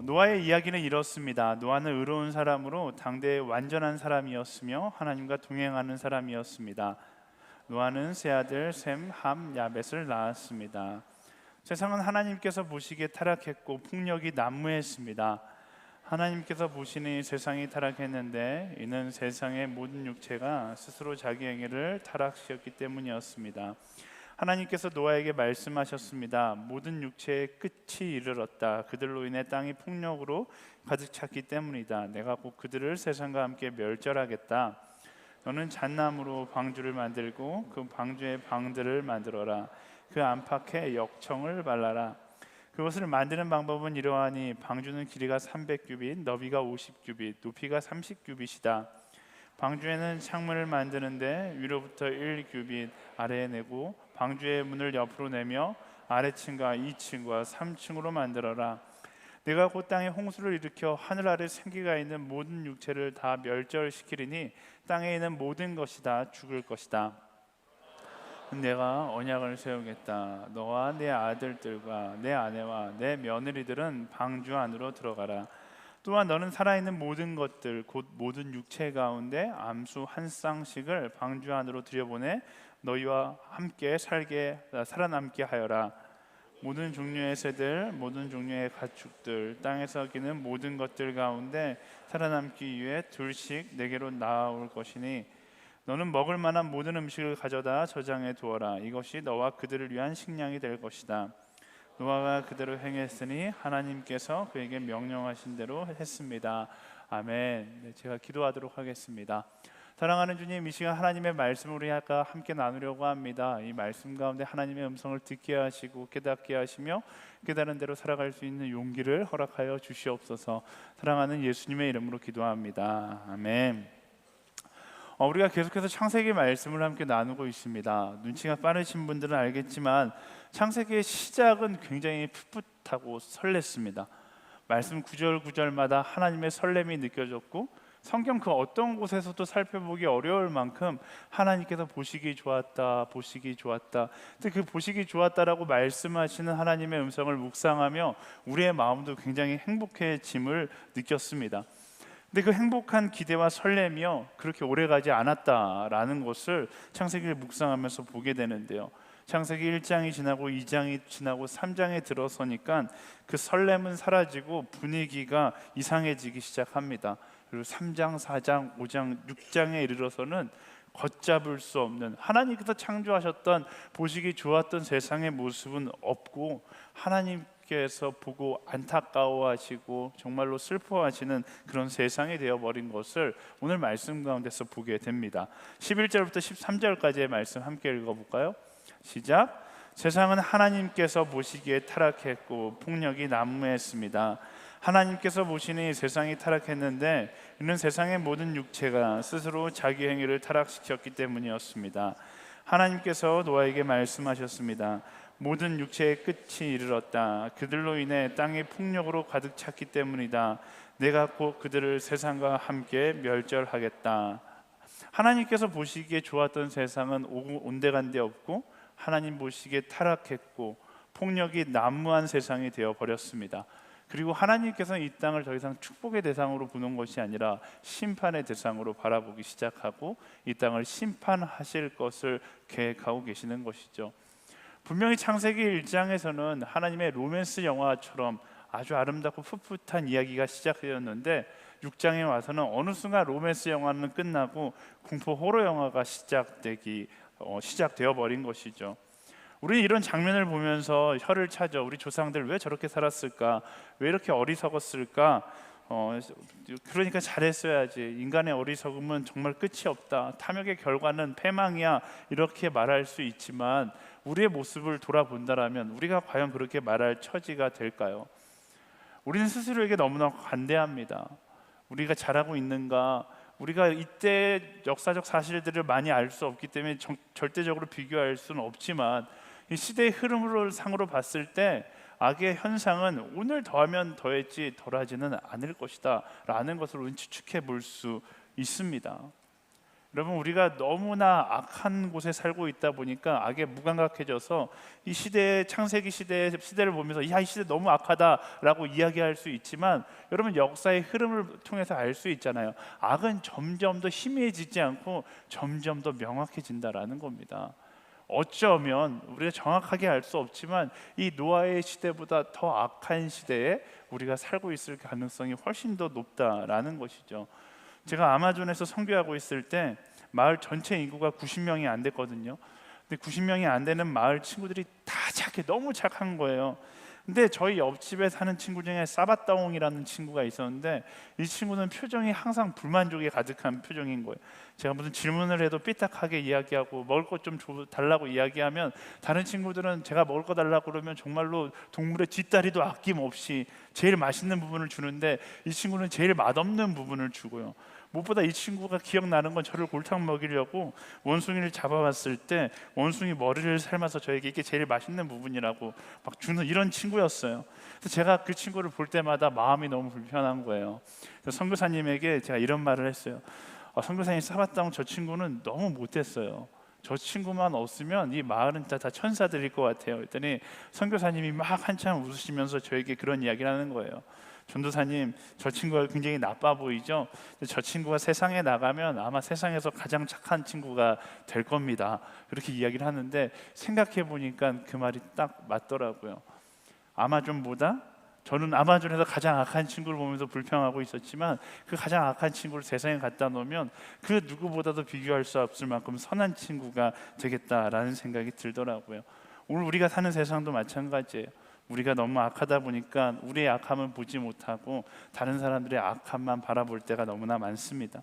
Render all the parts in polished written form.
노아의 이야기는 이렇습니다. 노아는 의로운 사람으로 당대의 완전한 사람이었으며 하나님과 동행하는 사람이었습니다. 노아는 세 아들 셈, 함, 야벳을 낳았습니다. 세상은 하나님께서 보시기에 타락했고 폭력이 난무했습니다. 하나님께서 보시니 세상이 타락했는데 이는 세상의 모든 육체가 스스로 자기 행위를 타락시켰기 때문이었습니다. 하나님께서 노아에게 말씀하셨습니다. 모든 육체의 끝이 이르렀다. 그들로 인해 땅이 폭력으로 가득 찼기 때문이다. 내가 곧 그들을 세상과 함께 멸절하겠다. 너는 잣나무로 방주를 만들고 그 방주에 방들을 만들어라. 그 안팎에 역청을 발라라. 그것을 만드는 방법은 이러하니 방주는 길이가 300규빗, 너비가 50규빗, 높이가 30규빗이다. 방주에는 창문을 만드는데 위로부터 1규빗 아래에 내고 방주의 문을 옆으로 내며 아래층과 2층과 3층으로 만들어라. 내가 곧 땅에 홍수를 일으켜 하늘 아래 생기가 있는 모든 육체를 다 멸절시키리니 땅에 있는 모든 것이 다 죽을 것이다. 내가 언약을 세우겠다. 너와 내 아들들과 내 아내와 내 며느리들은 방주 안으로 들어가라. 또한 너는 살아있는 모든 것들 곧 모든 육체 가운데 암수 한 쌍씩을 방주 안으로 들여보내 너희와 함께 살아남게 하여라. 모든 종류의 새들, 모든 종류의 가축들, 땅에서 기는 모든 것들 가운데 살아남기 위해 둘씩 내게로 나아올 것이니 너는 먹을 만한 모든 음식을 가져다 저장해 두어라. 이것이 너와 그들을 위한 식량이 될 것이다. 노아가 그대로 행했으니 하나님께서 그에게 명령하신 대로 했습니다. 아멘. 제가 기도하도록 하겠습니다. 사랑하는 주님, 이 시간 하나님의 말씀을 우리가 함께 나누려고 합니다. 이 말씀 가운데 하나님의 음성을 듣게 하시고 깨닫게 하시며 깨달은 대로 살아갈 수 있는 용기를 허락하여 주시옵소서. 사랑하는 예수님의 이름으로 기도합니다. 아멘. 우리가 계속해서 창세기 말씀을 함께 나누고 있습니다. 눈치가 빠르신 분들은 알겠지만 창세기의 시작은 굉장히 풋풋하고 설렜습니다. 말씀 구절 구절마다 하나님의 설렘이 느껴졌고 성경 그 어떤 곳에서도 살펴보기 어려울 만큼 하나님께서 보시기 좋았다, 보시기 좋았다. 그 보시기 좋았다라고 말씀하시는 하나님의 음성을 묵상하며 우리의 마음도 굉장히 행복해짐을 느꼈습니다. 근데 그 행복한 기대와 설렘이요 그렇게 오래가지 않았다라는 것을 창세기를 묵상하면서 보게 되는데요. 창세기 1장이 지나고 2장이 지나고 3장에 들어서니까 그 설렘은 사라지고 분위기가 이상해지기 시작합니다. 그리고 3장, 4장, 5장, 6장에 이르러서는 걷잡을 수 없는 하나님께서 창조하셨던 보시기 좋았던 세상의 모습은 없고 하나님께서 보고 안타까워하시고 정말로 슬퍼하시는 그런 세상이 되어버린 것을 오늘 말씀 가운데서 보게 됩니다. 11절부터 13절까지의 말씀 함께 읽어볼까요? 시작. 세상은 하나님께서 보시기에 타락했고 폭력이 난무했습니다. 하나님께서 보시니 세상이 타락했는데 이는 세상의 모든 육체가 스스로 자기 행위를 타락시켰기 때문이었습니다. 하나님께서 노아에게 말씀하셨습니다. 모든 육체의 끝이 이르렀다. 그들로 인해 땅이 폭력으로 가득 찼기 때문이다. 내가 곧 그들을 세상과 함께 멸절하겠다. 하나님께서 보시기에 좋았던 세상은 온데간데 없고 하나님 보시기에 타락했고 폭력이 난무한 세상이 되어버렸습니다. 그리고 하나님께서는 이 땅을 더 이상 축복의 대상으로 보는 것이 아니라 심판의 대상으로 바라보기 시작하고 이 땅을 심판하실 것을 계획하고 계시는 것이죠. 분명히 창세기 1장에서는 하나님의 로맨스 영화처럼 아주 아름답고 풋풋한 이야기가 시작되었는데 6장에 와서는 어느 순간 로맨스 영화는 끝나고 공포 호러 영화가 시작되어 버린 것이죠. 우리는 이런 장면을 보면서 혀를 차죠. 우리 조상들 왜 저렇게 살았을까? 왜 이렇게 어리석었을까? 그러니까 잘했어야지. 인간의 어리석음은 정말 끝이 없다. 탐욕의 결과는 패망이야. 이렇게 말할 수 있지만 우리의 모습을 돌아본다라면 우리가 과연 그렇게 말할 처지가 될까요? 우리는 스스로에게 너무나 관대합니다. 우리가 잘하고 있는가? 우리가 이때 역사적 사실들을 많이 알 수 없기 때문에 절대적으로 비교할 수는 없지만 이 시대의 흐름으로 상으로 봤을 때 악의 현상은 오늘 더하면 더했지 덜하지는 않을 것이다 라는 것을 우리는 추측해 볼 수 있습니다. 여러분, 우리가 너무나 악한 곳에 살고 있다 보니까 악에 무감각해져서 이 시대의 창세기 시대를 보면서 야, 이 시대 너무 악하다라고 이야기할 수 있지만, 여러분 역사의 흐름을 통해서 알 수 있잖아요. 악은 점점 더 희미해지지 않고 점점 더 명확해진다라는 겁니다. 어쩌면 우리가 정확하게 알 수 없지만 이 노아의 시대보다 더 악한 시대에 우리가 살고 있을 가능성이 훨씬 더 높다라는 것이죠. 제가 아마존에서 선교하고 있을 때 마을 전체 인구가 90명이 안 됐거든요. 근데 90명이 안 되는 마을 친구들이 다 착해, 너무 착한 거예요. 근데 저희 옆집에 사는 친구 중에 사바따옹이라는 친구가 있었는데, 이 친구는 표정이 항상 불만족에 가득한 표정인 거예요. 제가 무슨 질문을 해도 삐딱하게 이야기하고 먹을 것 좀 달라고 이야기하면, 다른 친구들은 제가 먹을 거 달라고 그러면 정말로 동물의 뒷다리도 아낌없이 제일 맛있는 부분을 주는데, 이 친구는 제일 맛없는 부분을 주고요. 무엇보다 이 친구가 기억나는 건 저를 골탕 먹이려고 원숭이를 잡아왔을 때 원숭이 머리를 삶아서 저에게 이게 제일 맛있는 부분이라고 막 주는 이런 친구였어요. 그래서 제가 그 친구를 볼 때마다 마음이 너무 불편한 거예요. 그래서 선교사님에게 제가 이런 말을 했어요. 선교사님, 사바땅 저 친구는 너무 못됐어요. 저 친구만 없으면 이 마을은 다 천사들일 것 같아요. 그랬더니 선교사님이 막 한참 웃으시면서 저에게 그런 이야기를 하는 거예요. 전도사님, 저 친구가 굉장히 나빠 보이죠? 저 친구가 세상에 나가면 아마 세상에서 가장 착한 친구가 될 겁니다. 그렇게 이야기를 하는데, 생각해 보니까 그 말이 딱 맞더라고요. 아마존보다, 저는 아마존에서 가장 악한 친구를 보면서 불평하고 있었지만, 그 가장 악한 친구를 세상에 갖다 놓으면 그 누구보다도 비교할 수 없을 만큼 선한 친구가 되겠다라는 생각이 들더라고요. 오늘 우리가 사는 세상도 마찬가지예요. 우리가 너무 악하다 보니까 우리의 악함은 보지 못하고 다른 사람들의 악함만 바라볼 때가 너무나 많습니다.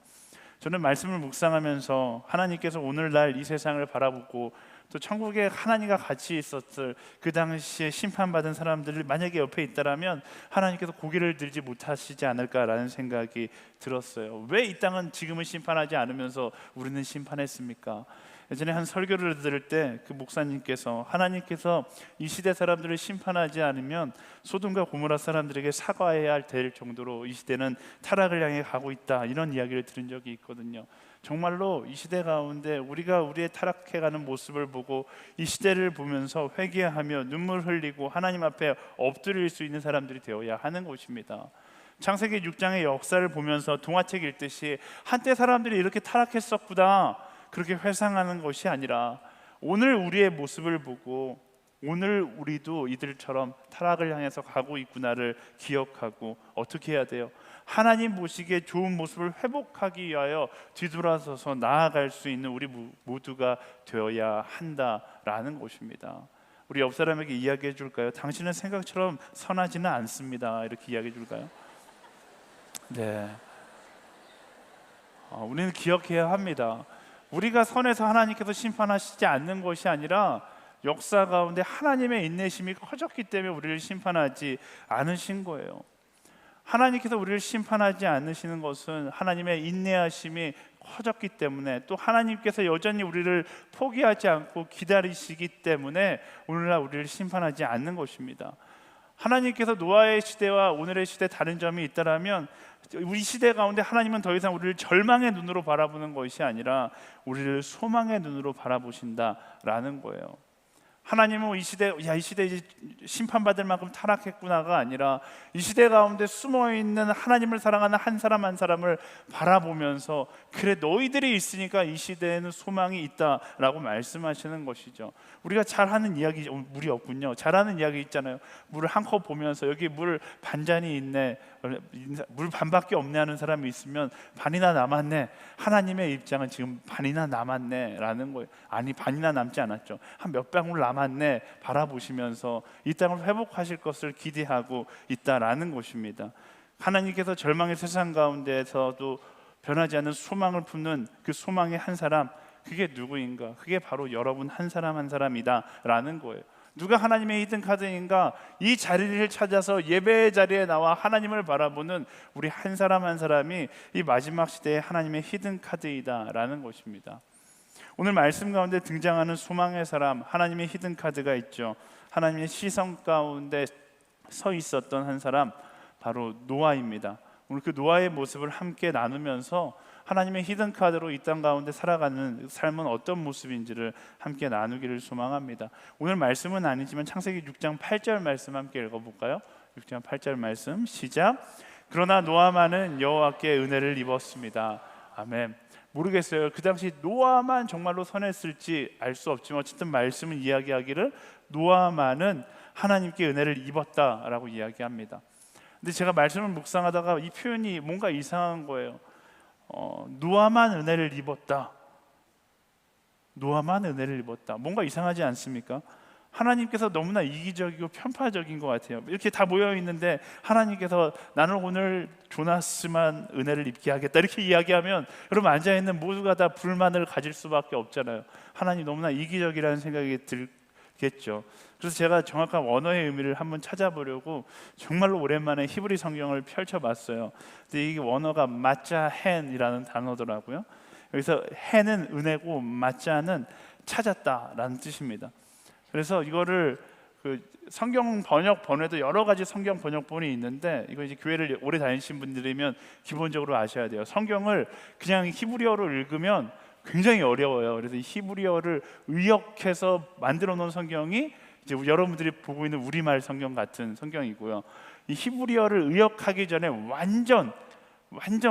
저는 말씀을 묵상하면서 하나님께서 오늘날 이 세상을 바라보고 또 천국에 하나님과 같이 있었을 그 당시에 심판받은 사람들이 만약에 옆에 있다라면 하나님께서 고개를 들지 못하시지 않을까라는 생각이 들었어요. 왜 이 땅은 지금은 심판하지 않으면서 우리는 심판했습니까? 예전에 한 설교를 들을 때 그 목사님께서 하나님께서 이 시대 사람들을 심판하지 않으면 소돔과 고모라 사람들에게 사과해야 될 정도로 이 시대는 타락을 향해 가고 있다, 이런 이야기를 들은 적이 있거든요. 정말로 이 시대 가운데 우리가 우리의 타락해가는 모습을 보고 이 시대를 보면서 회개하며 눈물 흘리고 하나님 앞에 엎드릴 수 있는 사람들이 되어야 하는 것입니다. 창세기 6장의 역사를 보면서 동화책 읽듯이 한때 사람들이 이렇게 타락했었구나, 그렇게 회상하는 것이 아니라 오늘 우리의 모습을 보고 오늘 우리도 이들처럼 타락을 향해서 가고 있구나를 기억하고 어떻게 해야 돼요? 하나님 보시기에 좋은 모습을 회복하기 위하여 뒤돌아서서 나아갈 수 있는 우리 모두가 되어야 한다라는 것입니다. 우리 옆 사람에게 이야기해 줄까요? 당신은 생각처럼 선하지는 않습니다. 이렇게 이야기해 줄까요? 네. 우리는 기억해야 합니다. 우리가 선해서 하나님께서 심판하시지 않는 것이 아니라 역사 가운데 하나님의 인내심이 커졌기 때문에 우리를 심판하지 않으신 거예요. 하나님께서 우리를 심판하지 않으시는 것은 하나님의 인내하심이 커졌기 때문에, 또 하나님께서 여전히 우리를 포기하지 않고 기다리시기 때문에 오늘날 우리를 심판하지 않는 것입니다. 하나님께서 노아의 시대와 오늘의 시대 다른 점이 있다라면, 우리 시대 가운데 하나님은 더 이상 우리를 절망의 눈으로 바라보는 것이 아니라 우리를 소망의 눈으로 바라보신다라는 거예요. 하나님은 이 시대 이제 심판받을 만큼 타락했구나가 아니라 이 시대 가운데 숨어있는 하나님을 사랑하는 한 사람 한 사람을 바라보면서, 그래 너희들이 있으니까 이 시대에는 소망이 있다라고 말씀하시는 것이죠. 우리가 잘하는 이야기, 물이 없군요. 잘하는 이야기 있잖아요. 물을 한 컵 보면서 여기 물 반잔이 있네, 물 반밖에 없네 하는 사람이 있으면 반이나 남았네, 하나님의 입장은 지금 반이나 남았네 라는 거예요. 아니, 반이나 남지 않았죠. 한 몇 방울 남았네 바라보시면서 이 땅을 회복하실 것을 기대하고 있다라는 것입니다. 하나님께서 절망의 세상 가운데에서도 변하지 않는 소망을 품는 그 소망의 한 사람, 그게 누구인가? 그게 바로 여러분 한 사람 한 사람이다라는 거예요. 누가 하나님의 히든카드인가? 이 자리를 찾아서 예배의 자리에 나와 하나님을 바라보는 우리 한 사람 한 사람이 이 마지막 시대의 하나님의 히든카드이다라는 것입니다. 오늘 말씀 가운데 등장하는 소망의 사람, 하나님의 히든카드가 있죠. 하나님의 시선 가운데 서 있었던 한 사람, 바로 노아입니다. 오늘 그 노아의 모습을 함께 나누면서 하나님의 히든 카드로 이 땅 가운데 살아가는 삶은 어떤 모습인지를 함께 나누기를 소망합니다. 오늘 말씀은 아니지만 창세기 6장 8절 말씀 함께 읽어볼까요? 6장 8절 말씀 시작. 그러나 노아만은 여호와께 은혜를 입었습니다. 아멘. 모르겠어요. 그 당시 노아만 정말로 선했을지 알 수 없지만 어쨌든 말씀은 이야기하기를 노아만은 하나님께 은혜를 입었다라고 이야기합니다. 근데 제가 말씀을 묵상하다가 이 표현이 뭔가 이상한 거예요. 노아만 은혜를 입었다. 노아만 은혜를 입었다. 뭔가 이상하지 않습니까? 하나님께서 너무나 이기적이고 편파적인 것 같아요. 이렇게 다 모여 있는데 하나님께서 나는 오늘 조나스만 은혜를 입게 하겠다 이렇게 이야기하면 여러분 앉아 있는 모두가 다 불만을 가질 수밖에 없잖아요. 하나님 너무나 이기적이라는 생각이 들겠죠. 그래서 제가 정확한 원어의 의미를 한번 찾아보려고 정말로 오랜만에 히브리 성경을 펼쳐봤어요. 근데 이게 원어가 마짜헨이라는 단어더라고요. 여기서 헨은 은혜고 마짜는 찾았다라는 뜻입니다. 그래서 이거를 그 성경 번역본에도 여러 가지 성경 번역본이 있는데 이거 이제 교회를 오래 다니신 분들이면 기본적으로 아셔야 돼요. 성경을 그냥 히브리어로 읽으면 굉장히 어려워요. 그래서 이 히브리어를 의역해서 만들어 놓은 성경이 이제 여러분들이 보고 있는 우리말 성경 같은 성경이고요. 이 히브리어를 의역하기 전에 완전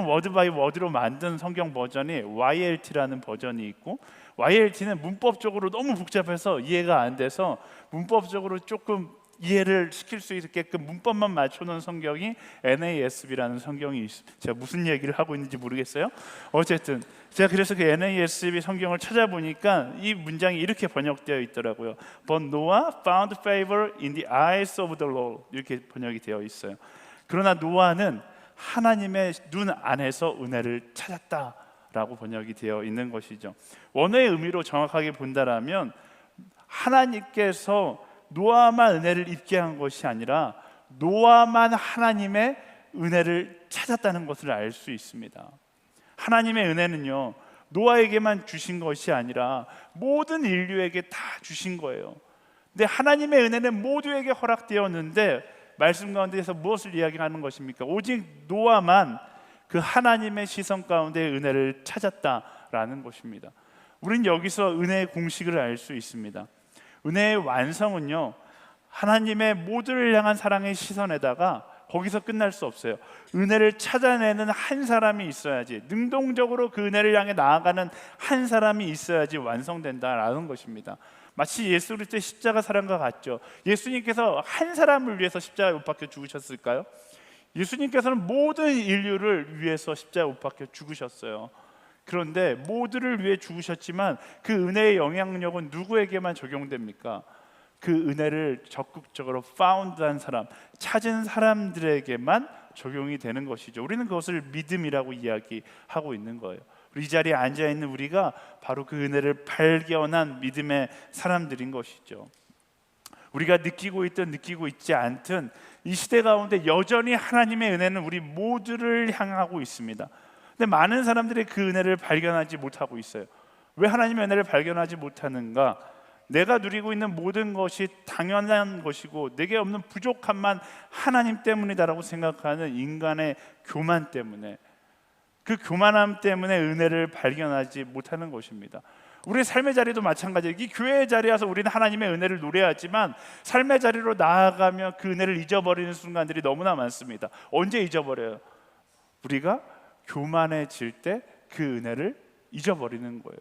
워드 바이 워드로 만든 성경 버전이 YLT라는 버전이 있고, YLT는 문법적으로 너무 복잡해서 이해가 안 돼서 문법적으로 조금 이해를 시킬 수 있게끔 문법만 맞춰놓은 성경이 NASB라는 성경이 있습니다. 제가 무슨 얘기를 하고 있는지 모르겠어요. 어쨌든 제가 그래서 그 NASB 성경을 찾아보니까 이 문장이 이렇게 번역되어 있더라고요. But Noah found favor in the eyes of the Lord, 이렇게 번역이 되어 있어요. 그러나 노아는 하나님의 눈 안에서 은혜를 찾았다라고 번역이 되어 있는 것이죠. 원어의 의미로 정확하게 본다라면 하나님께서 노아만 은혜를 입게 한 것이 아니라 노아만 하나님의 은혜를 찾았다는 것을 알 수 있습니다. 하나님의 은혜는요, 노아에게만 주신 것이 아니라 모든 인류에게 다 주신 거예요. 근데 하나님의 은혜는 모두에게 허락되었는데 말씀 가운데에서 무엇을 이야기하는 것입니까? 오직 노아만 그 하나님의 시선 가운데 은혜를 찾았다라는 것입니다. 우린 여기서 은혜의 공식을 알 수 있습니다. 은혜의 완성은요, 하나님의 모두를 향한 사랑의 시선에다가 거기서 끝날 수 없어요. 은혜를 찾아내는 한 사람이 있어야지, 능동적으로 그 은혜를 향해 나아가는 한 사람이 있어야지 완성된다라는 것입니다. 마치 예수 그리스도의 십자가 사랑과 같죠. 예수님께서 한 사람을 위해서 십자가에 못 박혀 죽으셨을까요? 예수님께서는 모든 인류를 위해서 십자가에 못 박혀 죽으셨어요. 그런데 모두를 위해 죽으셨지만 그 은혜의 영향력은 누구에게만 적용됩니까? 그 은혜를 적극적으로 found한 사람, 찾은 사람들에게만 적용이 되는 것이죠. 우리는 그것을 믿음이라고 이야기하고 있는 거예요. 이 자리에 앉아있는 우리가 바로 그 은혜를 발견한 믿음의 사람들인 것이죠. 우리가 느끼고 있든 느끼고 있지 않든 이 시대 가운데 여전히 하나님의 은혜는 우리 모두를 향하고 있습니다. 근데 많은 사람들이 그 은혜를 발견하지 못하고 있어요. 왜 하나님의 은혜를 발견하지 못하는가? 내가 누리고 있는 모든 것이 당연한 것이고 내게 없는 부족함만 하나님 때문이다라고 생각하는 인간의 교만 때문에, 그 교만함 때문에 은혜를 발견하지 못하는 것입니다. 우리의 삶의 자리도 마찬가지예요. 이 교회의 자리에 와서 우리는 하나님의 은혜를 노래하지만 삶의 자리로 나아가면 그 은혜를 잊어버리는 순간들이 너무나 많습니다. 언제 잊어버려요? 우리가 교만해질 때 그 은혜를 잊어버리는 거예요.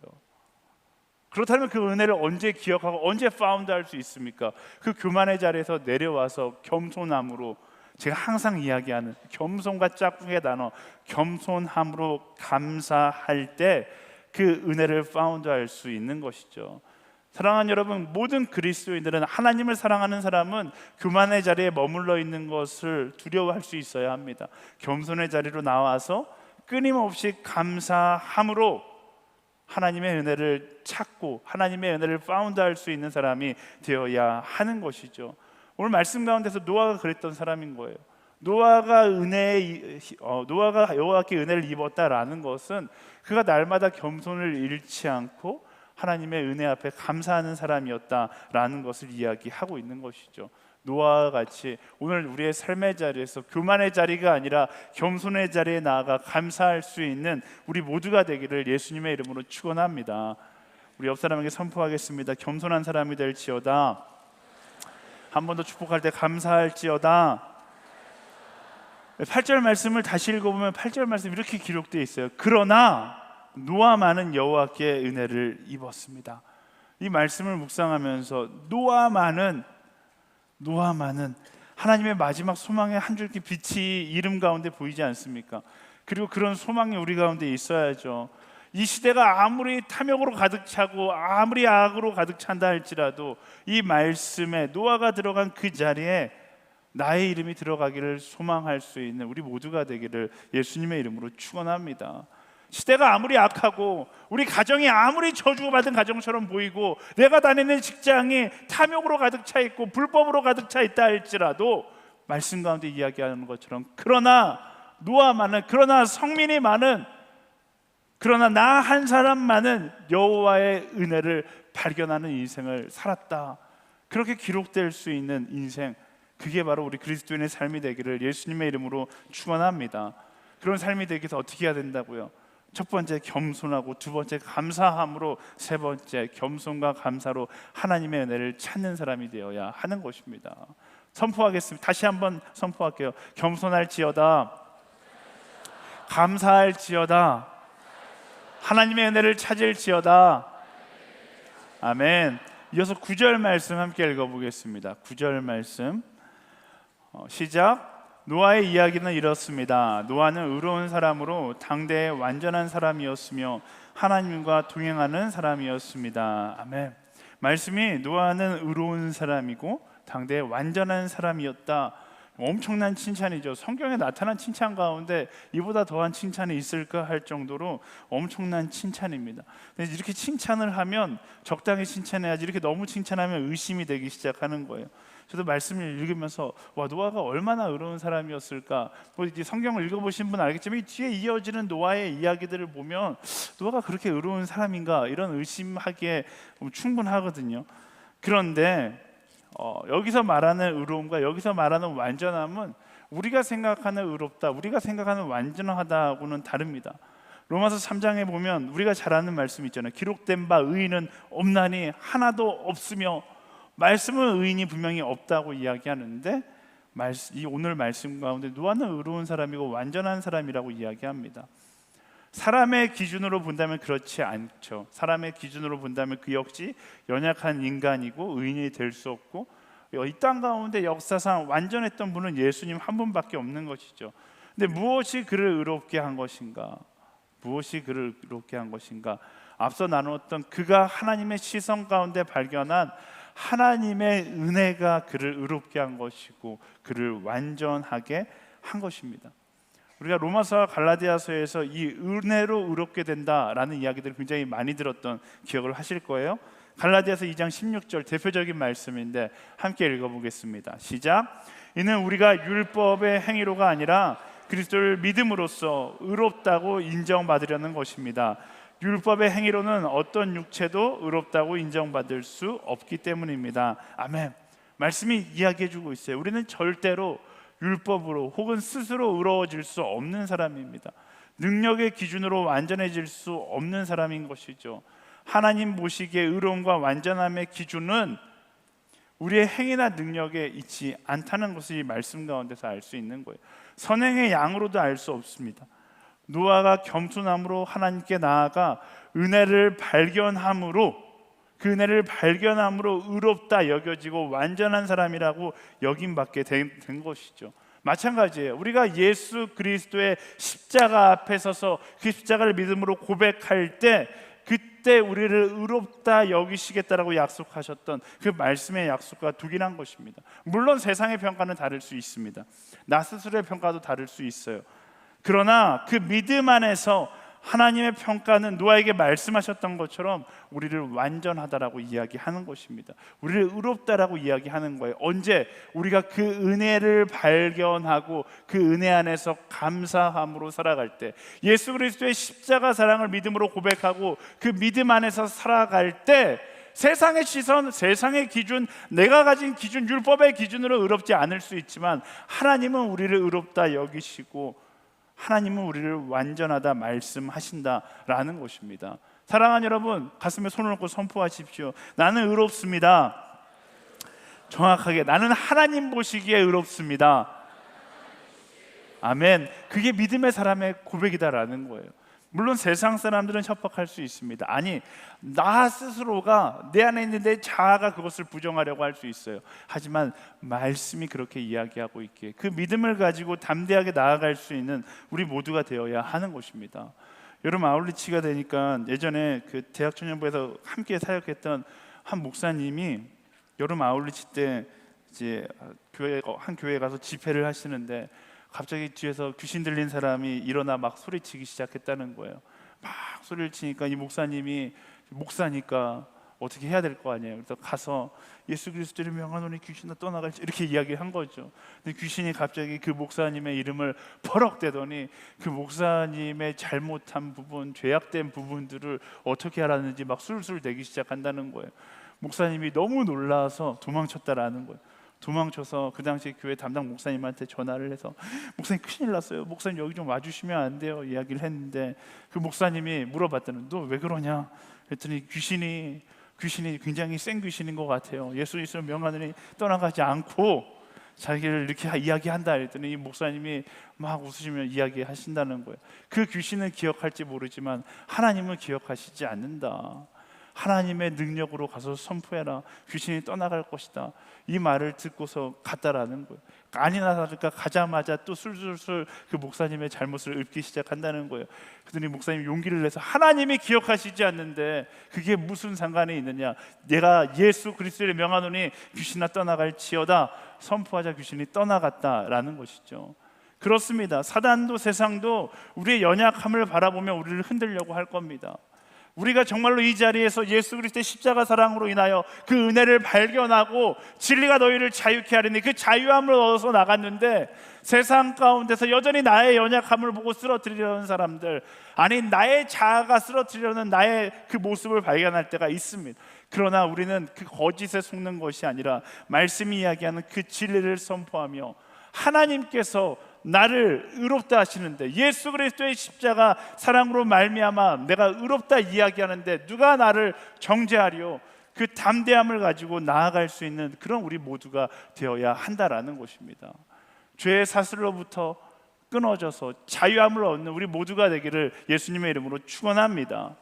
그렇다면 그 은혜를 언제 기억하고 언제 파운드할 수 있습니까? 그 교만의 자리에서 내려와서 겸손함으로, 제가 항상 이야기하는 겸손과 짝꿍의 단어 겸손함으로 감사할 때 그 은혜를 파운드할 수 있는 것이죠. 사랑하는 여러분, 모든 그리스도인들은, 하나님을 사랑하는 사람은 교만의 자리에 머물러 있는 것을 두려워할 수 있어야 합니다. 겸손의 자리로 나와서 끊임없이 감사함으로 하나님의 은혜를 찾고 하나님의 은혜를 파운드할 수 있는 사람이 되어야 하는 것이죠. 오늘 말씀 가운데서 노아가 그랬던 사람인 거예요. 노아가 여호와께 은혜를 입었다라는 것은 그가 날마다 겸손을 잃지 않고 하나님의 은혜 앞에 감사하는 사람이었다라는 것을 이야기하고 있는 것이죠. 노아와 같이 오늘 우리의 삶의 자리에서 교만의 자리가 아니라 겸손의 자리에 나아가 감사할 수 있는 우리 모두가 되기를 예수님의 이름으로 축원합니다. 우리 옆 사람에게 선포하겠습니다. 겸손한 사람이 될지어다. 한 번 더 축복할 때 감사할지어다. 8절 말씀을 다시 읽어보면 8절 말씀 이렇게 기록되어 있어요. 그러나 노아만은 여호와께 은혜를 입었습니다. 이 말씀을 묵상하면서 노아만은 하나님의 마지막 소망의 한 줄기 빛이 이름 가운데 보이지 않습니까? 그리고 그런 소망이 우리 가운데 있어야죠. 이 시대가 아무리 탐욕으로 가득 차고 아무리 악으로 가득 찬다 할지라도 이 말씀에 노아가 들어간 그 자리에 나의 이름이 들어가기를 소망할 수 있는 우리 모두가 되기를 예수님의 이름으로 축원합니다. 시대가 아무리 악하고 우리 가정이 아무리 저주받은 가정처럼 보이고 내가 다니는 직장이 탐욕으로 가득 차 있고 불법으로 가득 차 있다 할지라도 말씀 가운데 이야기하는 것처럼 그러나 노아만은, 그러나 성민이 많은, 그러나 나 한 사람만은 여호와의 은혜를 발견하는 인생을 살았다. 그렇게 기록될 수 있는 인생, 그게 바로 우리 그리스도인의 삶이 되기를 예수님의 이름으로 축원합니다. 그런 삶이 되기 위해서 어떻게 해야 된다고요? 첫 번째 겸손하고, 두 번째 감사함으로, 세 번째 겸손과 감사로 하나님의 은혜를 찾는 사람이 되어야 하는 것입니다. 선포하겠습니다. 다시 한번 선포할게요. 겸손할지어다, 감사할지어다, 하나님의 은혜를 찾을지어다. 아멘. 이어서 9절 말씀 함께 읽어보겠습니다. 9절 말씀 시작. 노아의 이야기는 이렇습니다. 노아는 의로운 사람으로 당대의 완전한 사람이었으며 하나님과 동행하는 사람이었습니다. 아멘. 말씀이 노아는 의로운 사람이고 당대의 완전한 사람이었다. 엄청난 칭찬이죠. 성경에 나타난 칭찬 가운데 이보다 더한 칭찬이 있을까 할 정도로 엄청난 칭찬입니다. 근데 이렇게 칭찬을 하면 적당히 칭찬해야지, 이렇게 너무 칭찬하면 의심이 되기 시작하는 거예요. 저도 말씀을 읽으면서 와, 노아가 얼마나 의로운 사람이었을까. 이제 성경을 읽어보신 분은 알겠지만 이 뒤에 이어지는 노아의 이야기들을 보면 노아가 그렇게 의로운 사람인가 이런 의심하기에 충분하거든요. 그런데 여기서 말하는 의로움과 여기서 말하는 완전함은 우리가 생각하는 의롭다, 우리가 생각하는 완전하다고는 다릅니다. 로마서 3장에 보면 우리가 잘 아는 말씀 있잖아요. 기록된 바 의인은 없나니 하나도 없으며, 말씀은 의인이 분명히 없다고 이야기하는데 이 오늘 말씀 가운데 노아는 의로운 사람이고 완전한 사람이라고 이야기합니다. 사람의 기준으로 본다면 그렇지 않죠. 사람의 기준으로 본다면 그 역시 연약한 인간이고 의인이 될 수 없고, 이 땅 가운데 역사상 완전했던 분은 예수님 한 분밖에 없는 것이죠. 근데 무엇이 그를 의롭게 한 것인가? 무엇이 그를 의롭게 한 것인가? 앞서 나누었던 그가 하나님의 시선 가운데 발견한 하나님의 은혜가 그를 의롭게 한 것이고 그를 완전하게 한 것입니다. 우리가 로마서와 갈라디아서에서 이 은혜로 의롭게 된다라는 이야기들을 굉장히 많이 들었던 기억을 하실 거예요. 갈라디아서 2장 16절 대표적인 말씀인데 함께 읽어보겠습니다. 시작. 이는 우리가 율법의 행위로가 아니라 그리스도를 믿음으로써 의롭다고 인정받으려는 것입니다. 율법의 행위로는 어떤 육체도 의롭다고 인정받을 수 없기 때문입니다. 아멘. 말씀이 이야기해주고 있어요. 우리는 절대로 율법으로 혹은 스스로 의로워질 수 없는 사람입니다. 능력의 기준으로 완전해질 수 없는 사람인 것이죠. 하나님 보시기에 의로움과 완전함의 기준은 우리의 행위나 능력에 있지 않다는 것을 이 말씀 가운데서 알 수 있는 거예요. 선행의 양으로도 알 수 없습니다. 노아가 겸손함으로 하나님께 나아가 은혜를 발견함으로, 그 은혜를 발견함으로 의롭다 여겨지고 완전한 사람이라고 여김받게 된 것이죠. 마찬가지예요. 우리가 예수 그리스도의 십자가 앞에 서서 그 십자가를 믿음으로 고백할 때 그때 우리를 의롭다 여기시겠다라고 약속하셨던 그 말씀의 약속과 동일한 것입니다. 물론 세상의 평가는 다를 수 있습니다. 나 스스로의 평가도 다를 수 있어요. 그러나 그 믿음 안에서 하나님의 평가는 노아에게 말씀하셨던 것처럼 우리를 완전하다라고 이야기하는 것입니다. 우리를 의롭다라고 이야기하는 거예요. 언제? 우리가 그 은혜를 발견하고 그 은혜 안에서 감사함으로 살아갈 때, 예수 그리스도의 십자가 사랑을 믿음으로 고백하고 그 믿음 안에서 살아갈 때 세상의 시선, 세상의 기준, 내가 가진 기준, 율법의 기준으로 의롭지 않을 수 있지만 하나님은 우리를 의롭다 여기시고 하나님은 우리를 완전하다 말씀하신다라는 것입니다. 사랑하는 여러분, 가슴에 손을 얹고 선포하십시오. 나는 의롭습니다. 정확하게 나는 하나님 보시기에 의롭습니다. 아멘. 그게 믿음의 사람의 고백이다라는 거예요. 물론 세상 사람들은 협박할 수 있습니다. 아니, 나 스스로가 내 안에 있는 내 자아가 그것을 부정하려고 할 수 있어요. 하지만 말씀이 그렇게 이야기하고 있기에 그 믿음을 가지고 담대하게 나아갈 수 있는 우리 모두가 되어야 하는 것입니다. 여름 아울리치가 되니까 예전에 그 대학청년부에서 함께 사역했던 한 목사님이 여름 아울리치 때 이제 한 교회에 가서 집회를 하시는데 갑자기 뒤에서 귀신 들린 사람이 일어나 막 소리치기 시작했다는 거예요. 막 소리를 치니까 이 목사님이 목사니까 어떻게 해야 될 거 아니에요. 그래서 가서 예수 그리스도를 명하노니 귀신아 떠나갈지 이렇게 이야기한 거죠. 근데 귀신이 갑자기 그 목사님의 이름을 버럭대더니 그 목사님의 잘못한 부분, 죄악된 부분들을 어떻게 하라는지 막 술술 대기 시작한다는 거예요. 목사님이 너무 놀라서 도망쳤다라는 거예요. 도망쳐서 그 당시 교회 담당 목사님한테 전화를 해서 목사님 큰일 났어요. 목사님 여기 좀 와주시면 안 돼요? 이야기를 했는데 그 목사님이 물어봤더니 너 왜 그러냐? 그랬더니 귀신이 굉장히 센 귀신인 것 같아요. 예수 그리스도 명하노니 떠나가지 않고 자기를 이렇게 이야기한다 했더니 이 목사님이 막 웃으시며 이야기하신다는 거예요. 그 귀신은 기억할지 모르지만 하나님은 기억하시지 않는다. 하나님의 능력으로 가서 선포해라. 귀신이 떠나갈 것이다. 이 말을 듣고서 갔다라는 거예요. 아니나 다를까 가자마자 또 술술술 그 목사님의 잘못을 읊기 시작한다는 거예요. 그러더니 목사님이 용기를 내서 하나님이 기억하시지 않는데 그게 무슨 상관이 있느냐, 내가 예수 그리스도를 명하노니 귀신아 떠나갈지어다 선포하자. 귀신이 떠나갔다라는 것이죠. 그렇습니다. 사단도 세상도 우리의 연약함을 바라보며 우리를 흔들려고 할 겁니다. 우리가 정말로 이 자리에서 예수 그리스도의 십자가 사랑으로 인하여 그 은혜를 발견하고 진리가 너희를 자유케 하리니 그 자유함을 얻어서 나갔는데 세상 가운데서 여전히 나의 연약함을 보고 쓰러뜨리려는 사람들, 아니 나의 자아가 쓰러뜨리려는 나의 그 모습을 발견할 때가 있습니다. 그러나 우리는 그 거짓에 속는 것이 아니라 말씀이 이야기하는 그 진리를 선포하며 하나님께서 나를 의롭다 하시는데, 예수 그리스도의 십자가 사랑으로 말미암아 내가 의롭다 이야기하는데 누가 나를 정죄하리요? 그 담대함을 가지고 나아갈 수 있는 그런 우리 모두가 되어야 한다라는 것입니다. 죄의 사슬로부터 끊어져서 자유함을 얻는 우리 모두가 되기를 예수님의 이름으로 축원합니다.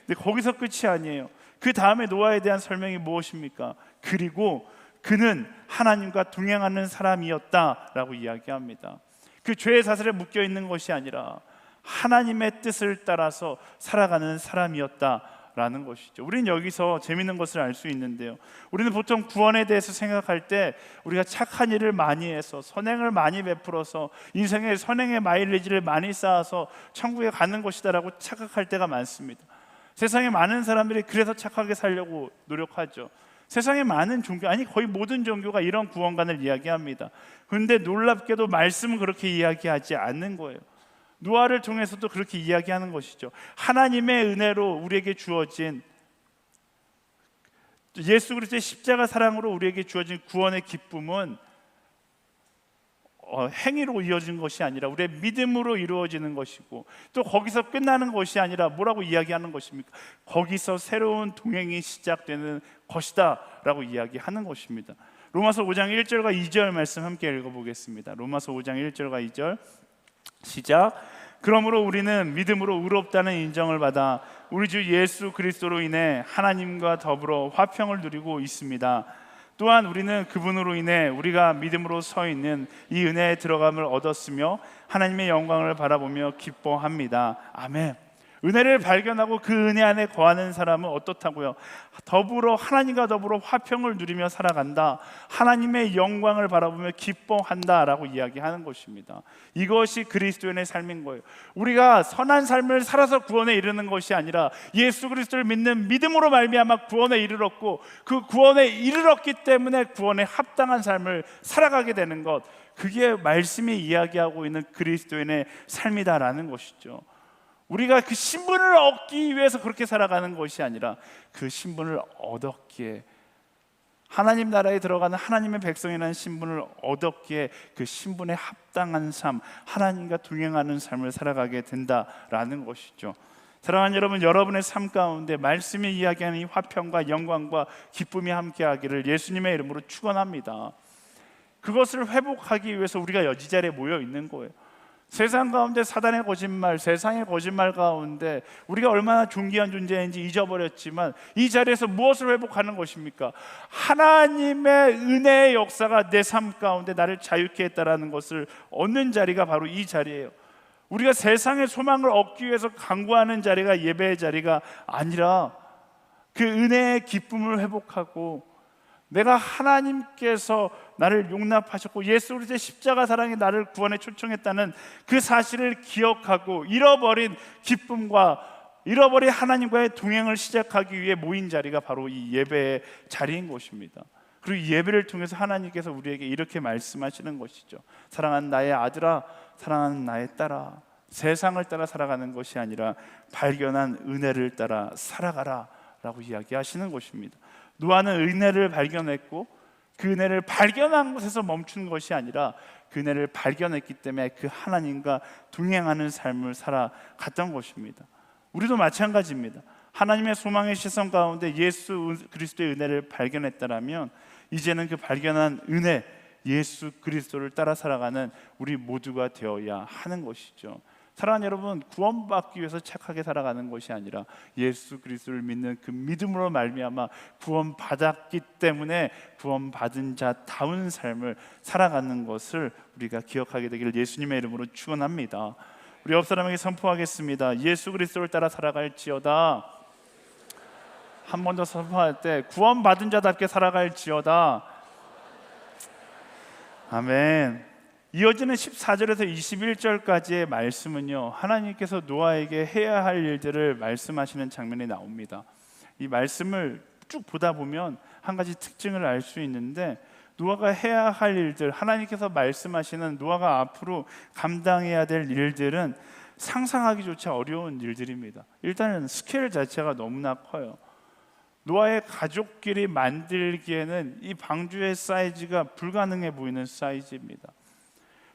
근데 거기서 끝이 아니에요. 그 다음에 노아에 대한 설명이 무엇입니까? 그리고 그는 하나님과 동행하는 사람이었다라고 이야기합니다. 그 죄의 사슬에 묶여 있는 것이 아니라 하나님의 뜻을 따라서 살아가는 사람이었다라는 것이죠. 우리는 여기서 재미있는 것을 알 수 있는데요, 우리는 보통 구원에 대해서 생각할 때 우리가 착한 일을 많이 해서 선행을 많이 베풀어서 인생의 선행의 마일리지를 많이 쌓아서 천국에 가는 것이다라고 착각할 때가 많습니다. 세상에 많은 사람들이 그래서 착하게 살려고 노력하죠. 세상에 많은 종교, 아니 거의 모든 종교가 이런 구원관을 이야기합니다. 그런데 놀랍게도 말씀은 그렇게 이야기하지 않는 거예요. 노아를 통해서도 그렇게 이야기하는 것이죠. 하나님의 은혜로 우리에게 주어진, 예수 그리스도의 십자가 사랑으로 우리에게 주어진 구원의 기쁨은 행위로 이어진 것이 아니라 우리의 믿음으로 이루어지는 것이고, 또 거기서 끝나는 것이 아니라 뭐라고 이야기하는 것입니까? 거기서 새로운 동행이 시작되는 것이다 라고 이야기하는 것입니다. 로마서 5장 1절과 2절 말씀 함께 읽어보겠습니다. 로마서 5장 1절과 2절 시작. 그러므로 우리는 믿음으로 의롭다는 인정을 받아 우리 주 예수 그리스도로 인해 하나님과 더불어 화평을 누리고 있습니다. 또한 우리는 그분으로 인해 우리가 믿음으로 서 있는 이 은혜에 들어감을 얻었으며 하나님의 영광을 바라보며 기뻐합니다. 아멘. 은혜를 발견하고 그 은혜 안에 거하는 사람은 어떻다고요? 하나님과 더불어 화평을 누리며 살아간다. 하나님의 영광을 바라보며 기뻐한다라고 이야기하는 것입니다. 이것이 그리스도인의 삶인 거예요. 우리가 선한 삶을 살아서 구원에 이르는 것이 아니라 예수 그리스도를 믿는 믿음으로 말미암아 구원에 이르렀고, 그 구원에 이르렀기 때문에 구원에 합당한 삶을 살아가게 되는 것, 그게 말씀이 이야기하고 있는 그리스도인의 삶이다라는 것이죠. 우리가 그 신분을 얻기 위해서 그렇게 살아가는 것이 아니라 그 신분을 얻었기에, 하나님 나라에 들어가는 하나님의 백성이라는 신분을 얻었기에 그 신분에 합당한 삶, 하나님과 동행하는 삶을 살아가게 된다라는 것이죠. 사랑하는 여러분, 여러분의 삶 가운데 말씀이 이야기하는 이 화평과 영광과 기쁨이 함께하기를 예수님의 이름으로 축원합니다. 그것을 회복하기 위해서 우리가 이 자리에 모여 있는 거예요. 세상 가운데 사단의 거짓말, 세상의 거짓말 가운데 우리가 얼마나 존귀한 존재인지 잊어버렸지만 이 자리에서 무엇을 회복하는 것입니까? 하나님의 은혜의 역사가 내 삶 가운데 나를 자유케 했다라는 것을 얻는 자리가 바로 이 자리예요. 우리가 세상의 소망을 얻기 위해서 간구하는 자리가 예배의 자리가 아니라 그 은혜의 기쁨을 회복하고, 내가 하나님께서 나를 용납하셨고 예수 그리스도의 십자가 사랑이 나를 구원에 초청했다는 그 사실을 기억하고 잃어버린 기쁨과 잃어버린 하나님과의 동행을 시작하기 위해 모인 자리가 바로 이 예배의 자리인 것입니다. 그리고 이 예배를 통해서 하나님께서 우리에게 이렇게 말씀하시는 것이죠. 사랑하는 나의 아들아, 사랑하는 나의 딸아, 세상을 따라 살아가는 것이 아니라 발견한 은혜를 따라 살아가라 라고 이야기하시는 것입니다. 노아는 은혜를 발견했고 그 은혜를 발견한 곳에서 멈추는 것이 아니라 그 은혜를 발견했기 때문에 그 하나님과 동행하는 삶을 살아갔던 것입니다. 우리도 마찬가지입니다. 하나님의 소망의 시선 가운데 예수 그리스도의 은혜를 발견했다라면 이제는 그 발견한 은혜, 예수 그리스도를 따라 살아가는 우리 모두가 되어야 하는 것이죠. 사랑하는 여러분, 구원받기 위해서 착하게 살아가는 것이 아니라 예수 그리스도를 믿는 그 믿음으로 말미암아 구원받았기 때문에 구원받은 자다운 삶을 살아가는 것을 우리가 기억하게 되기를 예수님의 이름으로 축원합니다. 우리 옆 사람에게 선포하겠습니다. 예수 그리스도를 따라 살아갈지어다. 한 번 더 선포할 때 구원받은 자답게 살아갈지어다. 아멘. 이어지는 14절에서 21절까지의 말씀은요, 하나님께서 노아에게 해야 할 일들을 말씀하시는 장면이 나옵니다. 이 말씀을 쭉 보다 보면 한 가지 특징을 알 수 있는데, 노아가 해야 할 일들, 하나님께서 말씀하시는 노아가 앞으로 감당해야 될 일들은 상상하기조차 어려운 일들입니다. 일단은 스케일 자체가 너무나 커요. 노아의 가족끼리 만들기에는 이 방주의 사이즈가 불가능해 보이는 사이즈입니다.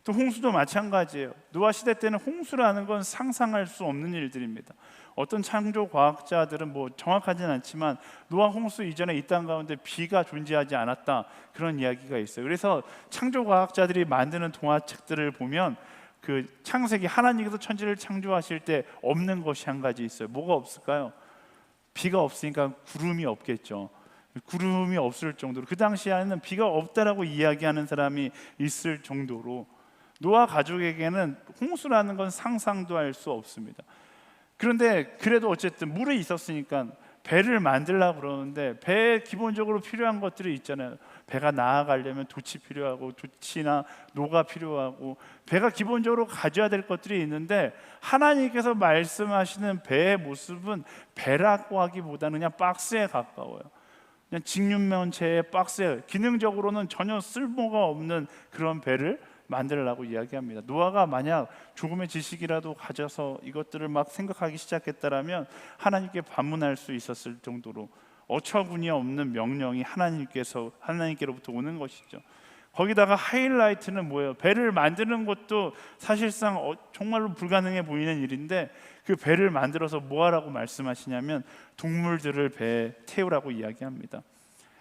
또 홍수도 마찬가지예요. 노아 시대 때는 홍수라는 건 상상할 수 없는 일들입니다. 어떤 창조 과학자들은 정확하진 않지만 노아 홍수 이전에 이 땅 가운데 비가 존재하지 않았다, 그런 이야기가 있어요. 그래서 창조 과학자들이 만드는 동화책들을 보면 그 창세기, 하나님께서 천지를 창조하실 때 없는 것이 한 가지 있어요. 뭐가 없을까요? 비가 없으니까 구름이 없겠죠. 구름이 없을 정도로, 그 당시에는 비가 없다라고 이야기하는 사람이 있을 정도로 노아 가족에게는 홍수라는 건 상상도 할 수 없습니다. 그런데 그래도 어쨌든 물이 있었으니까 배를 만들려고 그러는데 배에 기본적으로 필요한 것들이 있잖아요. 배가 나아가려면 돛이 필요하고 돛이나 노가 필요하고 배가 기본적으로 가져야 될 것들이 있는데, 하나님께서 말씀하시는 배의 모습은 배라고 하기보다는 그냥 박스에 가까워요. 그냥 직육면체의 박스에, 기능적으로는 전혀 쓸모가 없는 그런 배를 만들라고 이야기합니다. 노아가 만약 조금의 지식이라도 가져서 이것들을 막 생각하기 시작했다라면 하나님께 반문할 수 있었을 정도로 어처구니 없는 명령이 하나님께로부터 오는 것이죠. 거기다가 하이라이트는 뭐예요? 배를 만드는 것도 사실상 정말로 불가능해 보이는 일인데, 그 배를 만들어서 뭐 하라고 말씀하시냐면 동물들을 배에 태우라고 이야기합니다.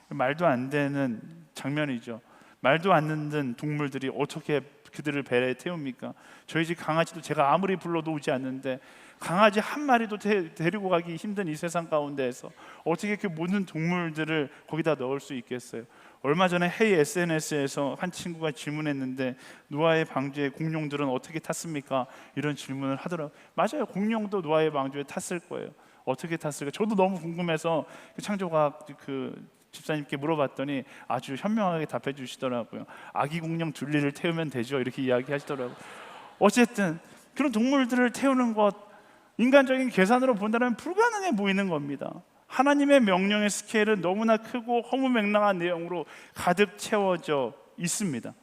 말도 안 되는 장면이죠. 말도 안 듣는 동물들이 어떻게 그들을 배에 태웁니까? 저희 집 강아지도 제가 아무리 불러도 오지 않는데 강아지 한 마리도 데리고 가기 힘든 이 세상 가운데에서 어떻게 그 모든 동물들을 거기다 넣을 수 있겠어요? 얼마 전에 헤이 SNS에서 한 친구가 질문했는데, 노아의 방주에 공룡들은 어떻게 탔습니까? 이런 질문을 하더라고요. 맞아요, 공룡도 노아의 방주에 탔을 거예요. 어떻게 탔을까? 저도 너무 궁금해서 그 창조과학 집사님께 물어봤더니 아주 현명하게 답해 주시더라고요. 아기 공룡 둘리를 태우면 되죠, 이렇게 이야기하시더라고요. 어쨌든 그런 동물들을 태우는 것, 인간적인 계산으로 본다면 불가능해 보이는 겁니다. 하나님의 명령의 스케일은 너무나 크고 허무맹랑한 내용으로 가득 채워져 있습니다.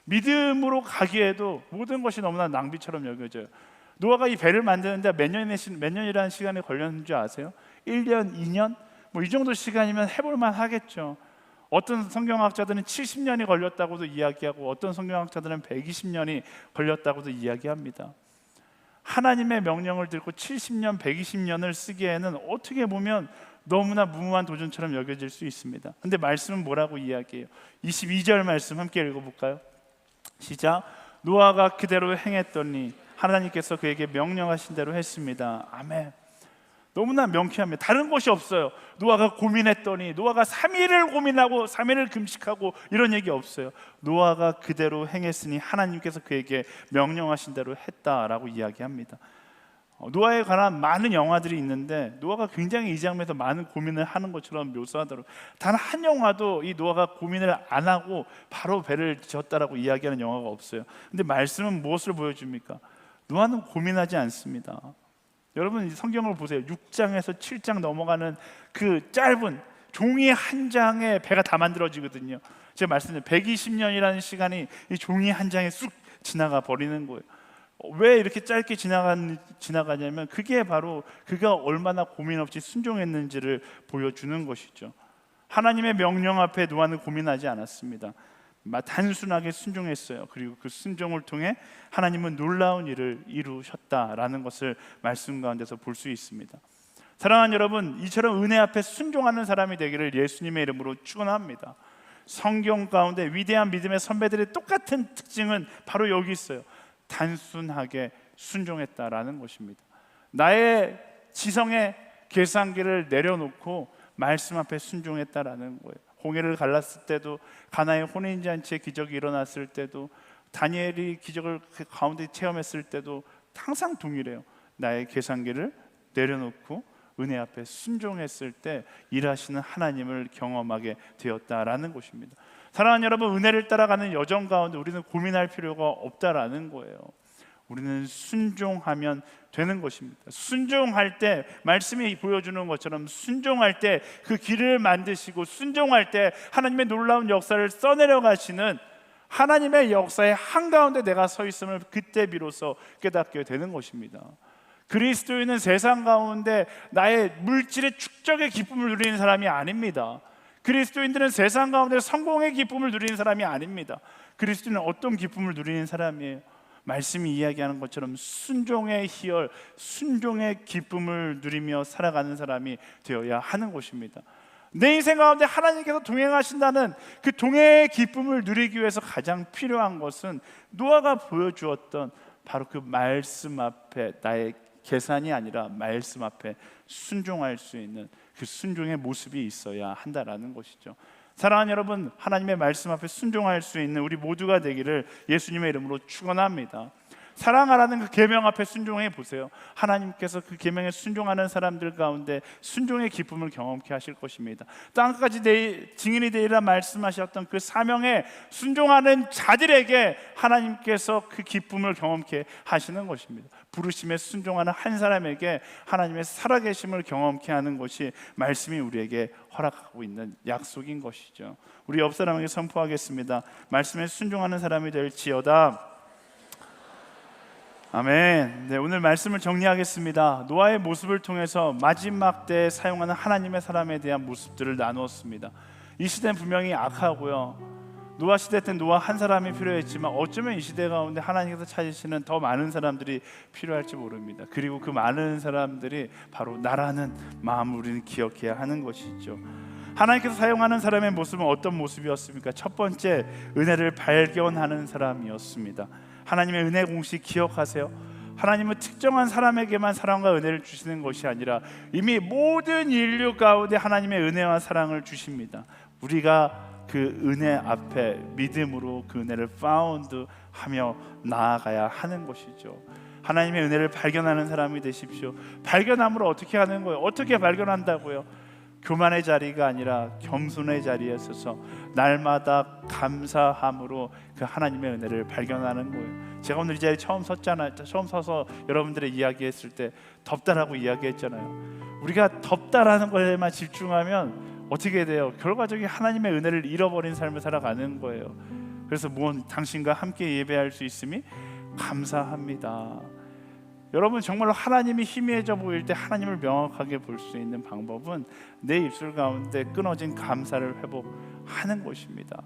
믿음으로 가기에도 모든 것이 너무나 낭비처럼 여겨져요. 노아가 이 배를 만드는데 몇 년이라는 시간이 걸렸는 줄 아세요? 1년, 2년? 뭐 이 정도 시간이면 해볼만 하겠죠. 어떤 성경학자들은 70년이 걸렸다고도 이야기하고 어떤 성경학자들은 120년이 걸렸다고도 이야기합니다. 하나님의 명령을 듣고 70년, 120년을 쓰기에는 어떻게 보면 너무나 무모한 도전처럼 여겨질 수 있습니다. 근데 말씀은 뭐라고 이야기해요? 22절 말씀 함께 읽어볼까요? 시작. 노아가 그대로 행했더니 하나님께서 그에게 명령하신 대로 했습니다. 아멘. 너무나 명쾌합니다. 다른 것이 없어요. 노아가 고민했더니, 노아가 3일을 고민하고 3일을 금식하고 이런 얘기 없어요. 노아가 그대로 행했으니 하나님께서 그에게 명령하신 대로 했다라고 이야기합니다. 노아에 관한 많은 영화들이 있는데 노아가 굉장히 이 장면에서 많은 고민을 하는 것처럼 묘사하도록, 단 한 영화도 이 노아가 고민을 안 하고 바로 배를 지었다라고 이야기하는 영화가 없어요. 근데 말씀은 무엇을 보여줍니까? 노아는 고민하지 않습니다. 여러분 성경을 보세요. 6장에서 7장 넘어가는 그 짧은 종이 한 장에 배가 다 만들어지거든요. 제가 말씀드린 120년이라는 시간이 이 종이 한 장에 쑥 지나가 버리는 거예요. 왜 이렇게 짧게 지나가냐면 그게 바로 그가 얼마나 고민 없이 순종했는지를 보여주는 것이죠. 하나님의 명령 앞에 노아는 고민하지 않았습니다. 단순하게 순종했어요. 그리고 그 순종을 통해 하나님은 놀라운 일을 이루셨다라는 것을 말씀 가운데서 볼 수 있습니다. 사랑하는 여러분, 이처럼 은혜 앞에 순종하는 사람이 되기를 예수님의 이름으로 축원합니다. 성경 가운데 위대한 믿음의 선배들의 똑같은 특징은 바로 여기 있어요. 단순하게 순종했다라는 것입니다. 나의 지성의 계산기를 내려놓고 말씀 앞에 순종했다라는 거예요. 홍해를 갈랐을 때도, 가나의 혼인잔치의 기적이 일어났을 때도, 다니엘이 기적을 그 가운데 체험했을 때도 항상 동일해요. 나의 계산기를 내려놓고 은혜 앞에 순종했을 때 일하시는 하나님을 경험하게 되었다라는 것입니다. 사랑하는 여러분, 은혜를 따라가는 여정 가운데 우리는 고민할 필요가 없다라는 거예요. 우리는 순종하면 되는 것입니다. 순종할 때 말씀이 보여주는 것처럼 순종할 때 그 길을 만드시고 순종할 때 하나님의 놀라운 역사를 써내려 가시는 하나님의 역사의 한가운데 내가 서 있음을 그때 비로소 깨닫게 되는 것입니다. 그리스도인은 세상 가운데 나의 물질의 축적의 기쁨을 누리는 사람이 아닙니다. 그리스도인들은 세상 가운데 성공의 기쁨을 누리는 사람이 아닙니다. 그리스도인은 어떤 기쁨을 누리는 사람이에요? 말씀이 이야기하는 것처럼 순종의 희열, 순종의 기쁨을 누리며 살아가는 사람이 되어야 하는 것입니다. 내 인생 가운데 하나님께서 동행하신다는 그 동행의 기쁨을 누리기 위해서 가장 필요한 것은 노아가 보여주었던 바로 그 말씀 앞에 나의 계산이 아니라 말씀 앞에 순종할 수 있는 그 순종의 모습이 있어야 한다라는 것이죠. 사랑하는 여러분, 하나님의 말씀 앞에 순종할 수 있는 우리 모두가 되기를 예수님의 이름으로 축원합니다. 사랑하라는 그 계명 앞에 순종해 보세요. 하나님께서 그 계명에 순종하는 사람들 가운데 순종의 기쁨을 경험케 하실 것입니다. 땅까지 증인이 되리라 말씀하셨던 그 사명에 순종하는 자들에게 하나님께서 그 기쁨을 경험케 하시는 것입니다. 부르심에 순종하는 한 사람에게 하나님의 살아계심을 경험케 하는 것이 말씀이 우리에게 허락하고 있는 약속인 것이죠. 우리 옆 사람에게 선포하겠습니다. 말씀에 순종하는 사람이 될지어다. 아멘. 네, 오늘 말씀을 정리하겠습니다. 노아의 모습을 통해서 마지막 때에 사용하는 하나님의 사람에 대한 모습들을 나누었습니다. 이 시대는 분명히 악하고요, 노아 시대 때 노아 한 사람이 필요했지만 어쩌면 이 시대 가운데 하나님께서 찾으시는 더 많은 사람들이 필요할지 모릅니다. 그리고 그 많은 사람들이 바로 나라는 마음을 우리는 기억해야 하는 것이죠. 하나님께서 사용하는 사람의 모습은 어떤 모습이었습니까? 첫 번째, 은혜를 발견하는 사람이었습니다. 하나님의 은혜 공식 기억하세요. 하나님은 특정한 사람에게만 사랑과 은혜를 주시는 것이 아니라 이미 모든 인류 가운데 하나님의 은혜와 사랑을 주십니다. 우리가 그 은혜 앞에 믿음으로 그 은혜를 파운드하며 나아가야 하는 것이죠. 하나님의 은혜를 발견하는 사람이 되십시오. 발견함으로 어떻게 하는 거예요? 어떻게 발견한다고요? 교만의 자리가 아니라 겸손의 자리에 서서 날마다 감사함으로 그 하나님의 은혜를 발견하는 거예요. 제가 오늘 이 자리에 처음 서서 여러분들의 이야기했을 때 덥다라고 이야기했잖아요. 우리가 덥다라는 것에만 집중하면 어떻게 돼요? 결과적인 하나님의 은혜를 잃어버린 삶을 살아가는 거예요. 그래서 당신과 함께 예배할 수 있음이 감사합니다. 여러분 정말로 하나님이 희미해져 보일 때 하나님을 명확하게 볼 수 있는 방법은 내 입술 가운데 끊어진 감사를 회복하는 것입니다.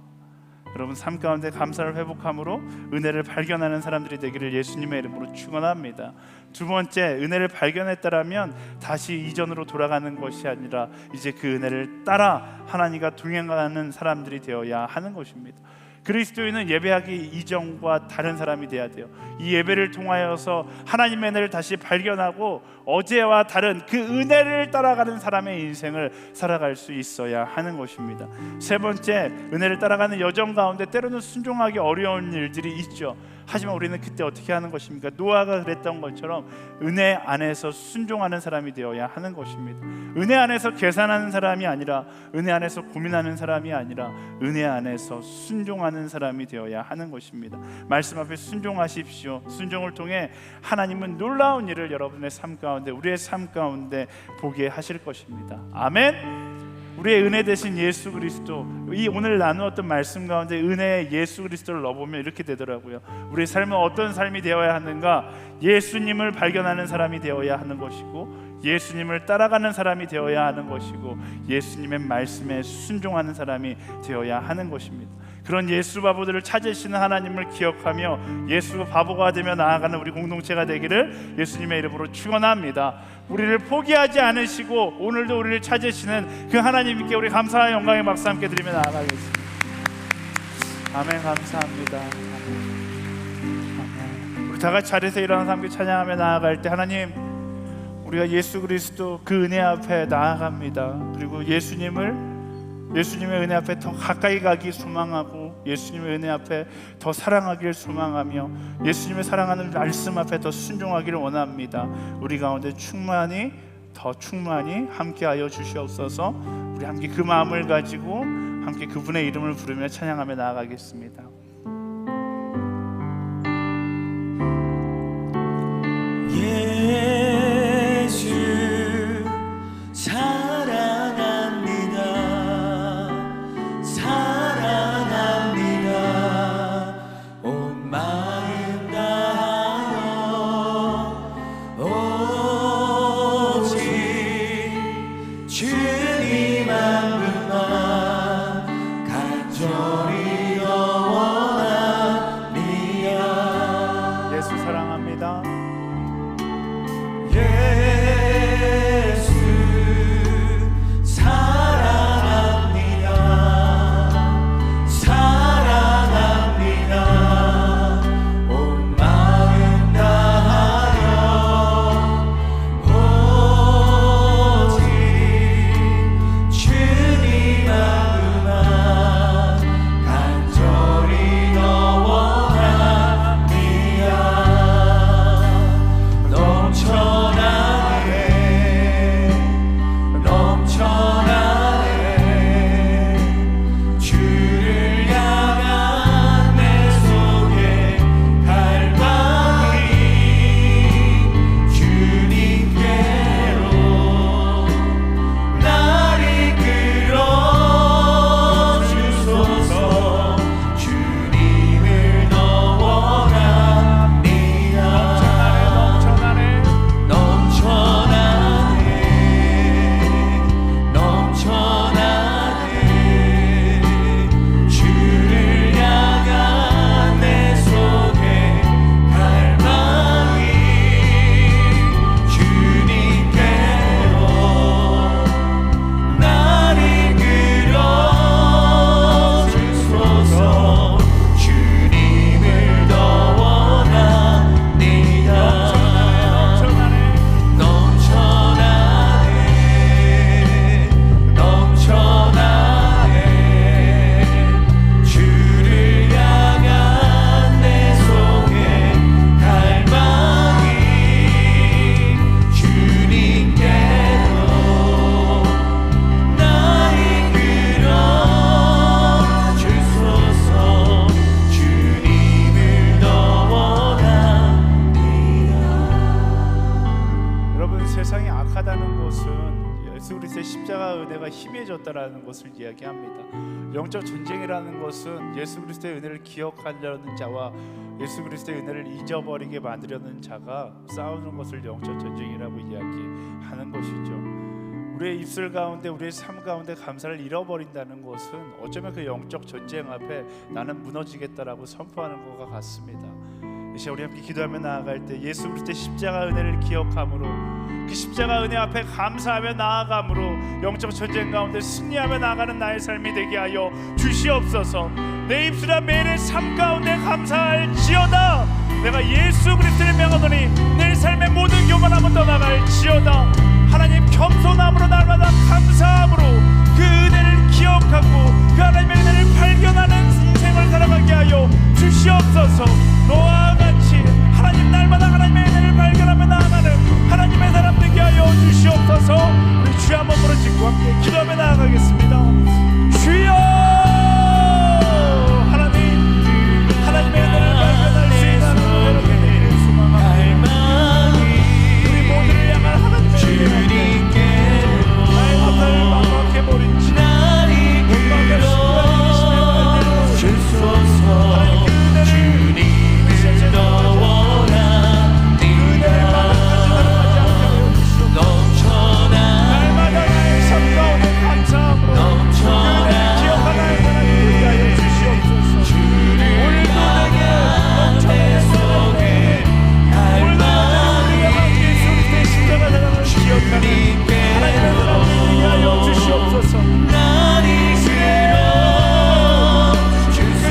여러분 삶 가운데 감사를 회복함으로 은혜를 발견하는 사람들이 되기를 예수님의 이름으로 축원합니다. 두 번째, 은혜를 발견했다라면 다시 이전으로 돌아가는 것이 아니라 이제 그 은혜를 따라 하나님과 동행하는 사람들이 되어야 하는 것입니다. 그리스도인은 예배하기 이전과 다른 사람이 돼야 돼요. 이 예배를 통하여서 하나님의 은혜를 다시 발견하고 어제와 다른 그 은혜를 따라가는 사람의 인생을 살아갈 수 있어야 하는 것입니다. 세 번째, 은혜를 따라가는 여정 가운데 때로는 순종하기 어려운 일들이 있죠. 하지만 우리는 그때 어떻게 하는 것입니까? 노아가 그랬던 것처럼 은혜 안에서 순종하는 사람이 되어야 하는 것입니다. 은혜 안에서 계산하는 사람이 아니라, 은혜 안에서 고민하는 사람이 아니라 은혜 안에서 순종하는 사람이 되어야 하는 것입니다. 말씀 앞에 순종하십시오. 순종을 통해 하나님은 놀라운 일을 여러분의 삶 가운데, 우리의 삶 가운데 보게 하실 것입니다. 아멘. 우리의 은혜 되신 예수 그리스도, 이 오늘 나누었던 말씀 가운데 은혜의 예수 그리스도를 넣어보면 이렇게 되더라고요. 우리의 삶은 어떤 삶이 되어야 하는가? 예수님을 발견하는 사람이 되어야 하는 것이고, 예수님을 따라가는 사람이 되어야 하는 것이고, 예수님의 말씀에 순종하는 사람이 되어야 하는 것입니다. 그런 예수 바보들을 찾으시는 하나님을 기억하며 예수 바보가 되며 나아가는 우리 공동체가 되기를 예수님의 이름으로 축원합니다. 우리를 포기하지 않으시고 오늘도 우리를 찾으시는 그 하나님께 우리 감사와 영광의 박수 함께 드리며 나아가겠습니다. 아멘. 감사합니다. 아멘. 우리 다 같이 자리에서 일어나서 함께 찬양하며 나아갈 때, 하나님, 우리가 예수 그리스도 그 은혜 앞에 나아갑니다. 그리고 예수님의 은혜 앞에 더 가까이 가기 소망하고, 예수님의 은혜 앞에 더 사랑하기를 소망하며, 예수님의 사랑하는 말씀 앞에 더 순종하기를 원합니다. 우리 가운데 충만히 함께하여 주시옵소서. 우리 함께 그 마음을 가지고 함께 그분의 이름을 부르며 찬양하며 나아가겠습니다. 예수 사랑합니다. 온 마음 다하여 오직 주님 한 분만 간절히 원합니다. 예수 사랑합니다. 예수 사랑합니다. 온 마음 다하여 오직 주님 한 분만 간절히 원합니다. 예수 그리스도의 십자가 은혜가 희미해졌다라는 것을 이야기합니다. 영적 전쟁이라는 것은 예수 그리스도의 은혜를 기억하려는 자와 예수 그리스도의 은혜를 잊어버리게 만들려는 자가 싸우는 것을 영적 전쟁이라고 이야기하는 것이죠. 우리의 입술 가운데, 우리의 삶 가운데 감사를 잃어버린다는 것은 어쩌면 그 영적 전쟁 앞에 나는 무너지겠다라고 선포하는 것과 같습니다. 이제 우리 함께 기도하며 나아갈 때 예수 그리스도의 십자가 은혜를 기억함으로, 그 십자가 은혜 앞에 감사하며 나아감으로 영적 전쟁 가운데 승리하며 나아가는 나의 삶이 되게 하여 주시옵소서. 내 입술아 매일의 삶 가운데 감사할지어다. 내가 예수 그리스도를 명하노니 내 삶의 모든 교만함은 떠나갈지어다. 하나님, 겸손함으로 날마다 감사함으로 그 은혜를 기억하고 그 하나님의 은혜를 발견하는 인생을 살아가게 하여 주시옵소서. 너와 같이 하나님 날마다 하나님의 은혜를 발견하며 나아가는 하나님의 사람 되게 하여 주시옵소서. 우리 주여 한번 부르짖고 함께 기도하며 나아가겠습니다. 주여, 하나님의 은혜를 발견할 수 있는 여러분의 은혜를 소망합니다. 우리 모두를 향한 하나님의 은혜를 나의 감사를 막막해버린 지 원망의 순간이 계시네 주소서. 하나님 그 은혜를 원하옵니다. 그 은혜를 마음까지 나눠가지 않게 하여 주시옵소서. 날마다 나의 삶 가운데 감사함으로 그 은혜를 기억하는 하나님 되게 하여 주시옵소서. 오늘도 내게 넘쳐나게 쏟아내 오늘도 우리가 함께 예수 그리스도의 십자가 사랑을 기억하는 하나님의 사랑 되게 하여 주시옵소서. 그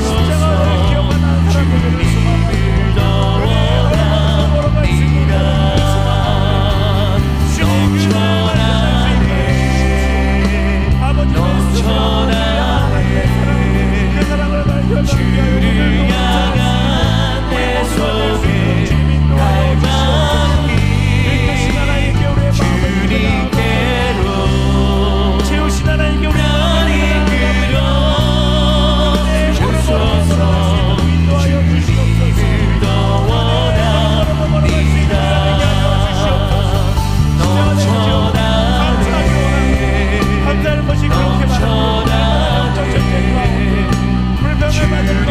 십자가를 기억하는 사람 되기를 소망합니다. 은혜의 걸음으로 걸어갈 수 있는 사람 되기를 소망합니다. 주님 그 은혜를 발견할 수 있게 아버지 예수 하나님의 사랑, 그 사랑을 발견하게 하여 오늘도 감사합니다. 우리 모두가 될 수 있도록 주님 인도하여 주시옵소서. 이끄신 하나님께 우리의 마음을 드려나가고 채우신 하나님께 우리의 마음을 드려나가고 은혜의 걸음으로 걸어갈 수 있도록 인도하여 주시옵소서. 은혜의 걸음으로 걸어갈 수 있도록 되게 하여 주시옵소서. 감사하기 원합니다. 감사하는 것이 그렇게 많은 영적 전쟁 가운데 불평을 받는 것을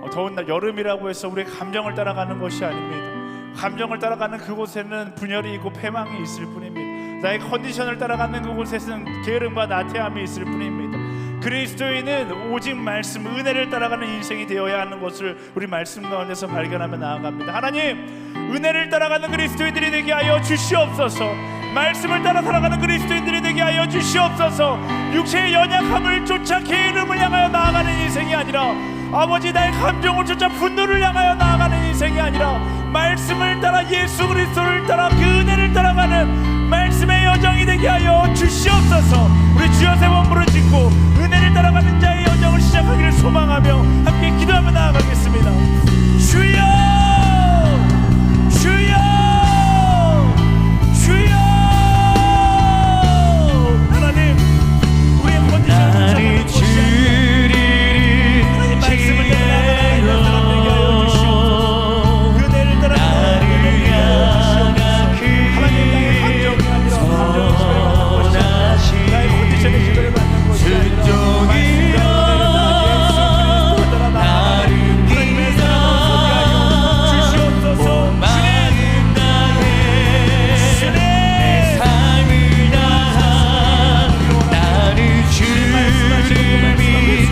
더운 날 여름이라고 해서 우리의 감정을 따라가는 것이 아닙니다. 감정을 따라가는 그곳에는 분열이 있고 패망이 있을 뿐입니다. 나의 컨디션을 따라가는 그곳에는 게으름과 나태함이 있을 뿐입니다. 그리스도인은 오직 말씀, 은혜를 따라가는 인생이 되어야 하는 것을 우리 말씀 가운데서 발견하며 나아갑니다. 하나님, 은혜를 따라가는 그리스도인들이 되게 하여 주시옵소서. 말씀을 따라 살아가는 그리스도인들이 되게 하여 주시옵소서. 육체의 연약함을 쫓아 게으름을 향하여 나아가는 인생이 아니라, 아버지, 나의 감정을 쫓아 분노를 향하여 나아가는 인생이 아니라, 말씀을 따라 예수 그리스도를 따라 그 은혜를 따라가는 말씀의 여정이 되게 하여 주시옵소서. 우리 주여 세 번 부르짖고 은혜를 따라가는 자의 여정을 시작하기를 소망하며 함께 기도하며 나아가겠습니다. 주여, 주여, 주여. 하나님, 우리의 컨디션을 나를 주리를 말씀을 따라 나아가는 사람 되게 하여 주시옵소서. 그대를 따라 나를 향한 하나님, 나의 감정이 아니라 감정의 지배를 받는 것이 아니라 나의 컨디션의 지배를 받는 것이 아니라 순종이여 나를 하나님의 사랑을 소개 하여 주시옵소서. 마음 다해 주님, 내 삶을 다하 나를 주를 믿습니다.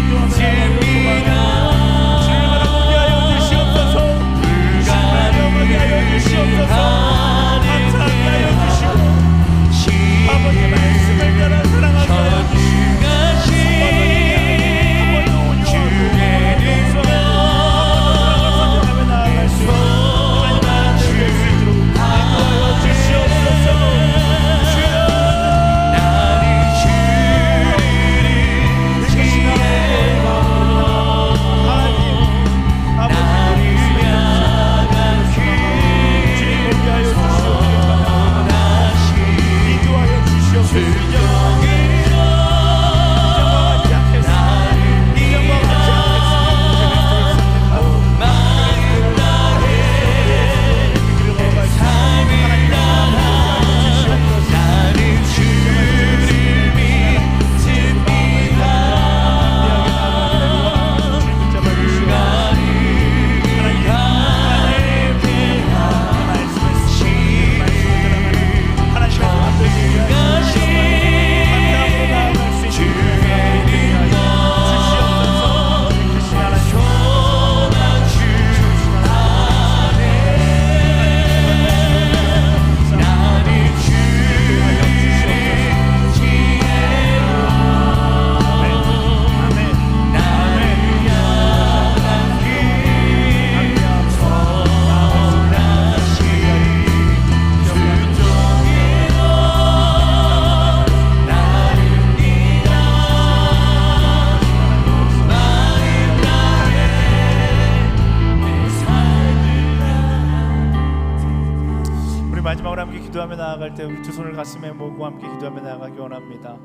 마지막으로 함께 기도하며 나아갈 때 우리 두 손을 가슴에 모으고 함께 기도하며 나아가기 원합니다.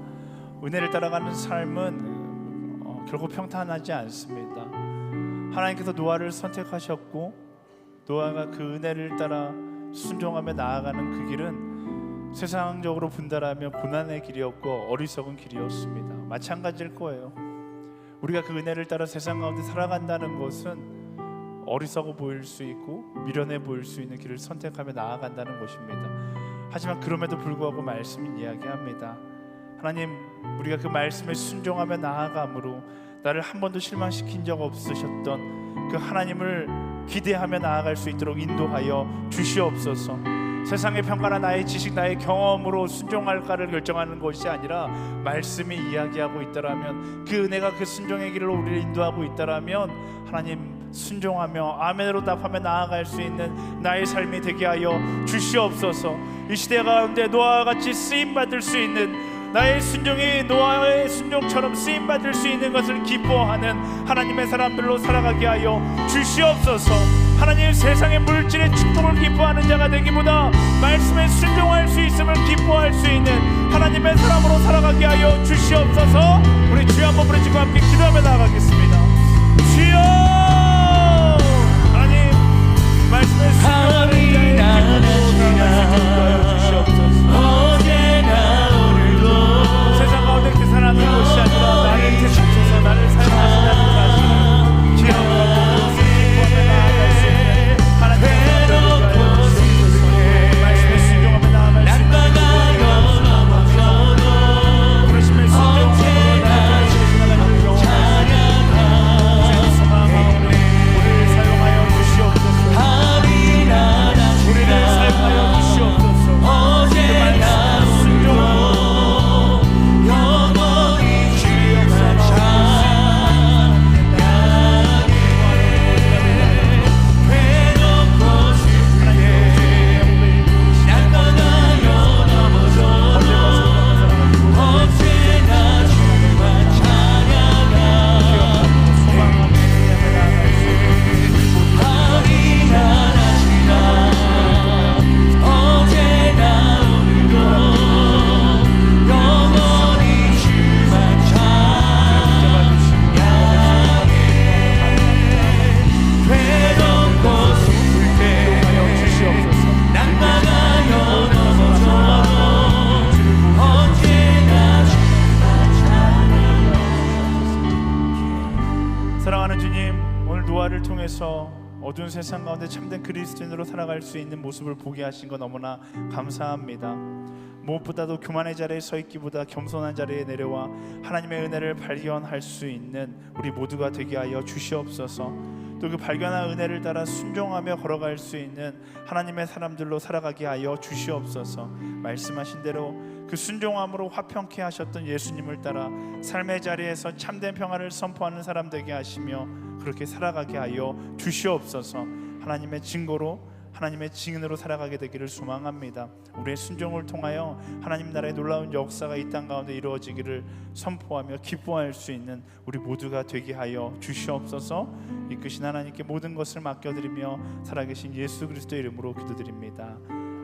은혜를 따라가는 삶은 결코 평탄하지 않습니다. 하나님께서 노아를 선택하셨고 노아가 그 은혜를 따라 순종하며 나아가는 그 길은 세상적으로 분달하며 고난의 길이었고 어리석은 길이었습니다. 마찬가지일 거예요. 우리가 그 은혜를 따라 세상 가운데 살아간다는 것은 어리석어 보일 수 있고 미련해 보일 수 있는 길을 선택하며 나아간다는 것입니다. 하지만 그럼에도 불구하고 말씀은 이야기합니다. 하나님, 우리가 그 말씀에 순종하며 나아감으로 나를 한 번도 실망시킨 적 없으셨던 그 하나님을 기대하며 나아갈 수 있도록 인도하여 주시옵소서. 세상의 평가나 나의 지식, 나의 경험으로 순종할까를 결정하는 것이 아니라 말씀이 이야기하고 있다라면, 그 은혜가 그 순종의 길로 우리를 인도하고 있다라면 하나님 순종하며 아멘으로 답하며 나아갈 수 있는 나의 삶이 되게 하여 주시옵소서. 이 시대 가운데 노아와 같이 쓰임받을 수 있는 나의 순종이 노아의 순종처럼 쓰임받을 수 있는 것을 기뻐하는 하나님의 사람들로 살아가게 하여 주시옵소서. 하나님, 세상의 물질의 축복을 기뻐하는 자가 되기보다 말씀에 순종할 수 있음을 기뻐할 수 있는 하나님의 사람으로 살아가게 하여 주시옵소서. 우리 주여 한번 부르짖고 함께 기도하며 나아가겠습니다. 주여, 하나님 말씀에 순종하는 자의 기쁨으로 살아갈 수 있도록 하여 주시옵소서. 세상 가운데 계산하는 것이 아니라 나를 택하셔서 나를 사용하신다는 사실을 기억하고 사랑하는 주님, 오늘 노아를 통해서 어두운 세상 가운데 참된 그리스도인으로 살아갈 수 있는 모습을 보게 하신 거 너무나 감사합니다. 무엇보다도 교만의 자리에 서 있기보다 겸손한 자리에 내려와 하나님의 은혜를 발견할 수 있는 우리 모두가 되게 하여 주시옵소서. 또 그 발견한 은혜를 따라 순종하며 걸어갈 수 있는 하나님의 사람들로 살아가게 하여 주시옵소서. 말씀하신 대로 그 순종함으로 화평케 하셨던 예수님을 따라 삶의 자리에서 참된 평화를 선포하는 사람 되게 하시며 그렇게 살아가게 하여 주시옵소서. 하나님의 증거로, 하나님의 증인으로 살아가게 되기를 소망합니다. 우리의 순종을 통하여 하나님 나라의 놀라운 역사가 이 땅 가운데 이루어지기를 선포하며 기뻐할 수 있는 우리 모두가 되게 하여 주시옵소서. 이끄신 하나님께 모든 것을 맡겨드리며 살아계신 예수 그리스도의 이름으로 기도드립니다.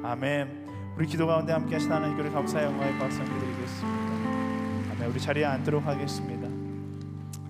아멘. 우리 기도 가운데 함께 하신 하나님께 감사의 영광의 박수 드리겠습니다. 아멘. 우리 자리에 앉도록 하겠습니다.